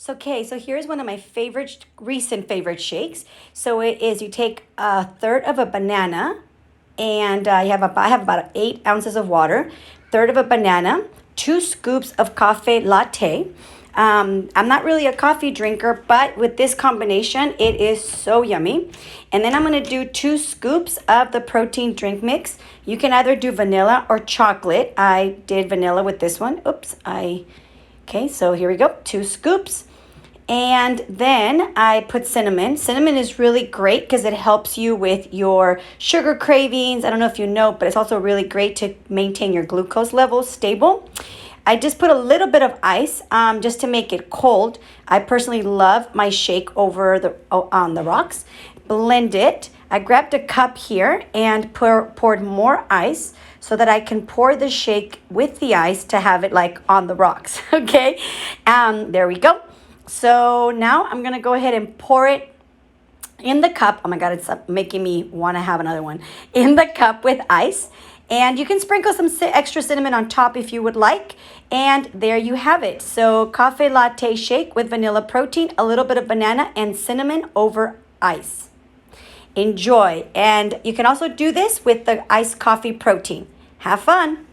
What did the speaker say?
So here's one of my recent favorite shakes. So it is, you take a third of a banana, and I have about 8 ounces of water, third of a banana, 2 scoops of cafe latte. I'm not really a coffee drinker, but with this combination, it is so yummy. And then I'm gonna do 2 scoops of the protein drink mix. You can either do vanilla or chocolate. I did vanilla with this one. Okay, so here we go, 2 scoops. And then I put cinnamon. Cinnamon is really great because it helps you with your sugar cravings. I don't know if you know, but it's also really great to maintain your glucose levels stable. I just put a little bit of ice just to make it cold. I personally love my shake on the rocks. Blend it. I grabbed a cup here and poured more ice so that I can pour the shake with the ice to have it like on the rocks. Okay, there we go. So now I'm gonna go ahead and pour it in the cup. Oh my God, it's making me want to have another one. In the cup with ice. And you can sprinkle some extra cinnamon on top if you would like. And there you have it. So cafe latte shake with vanilla protein, a little bit of banana and cinnamon over ice. Enjoy. And you can also do this with the iced coffee protein. Have fun.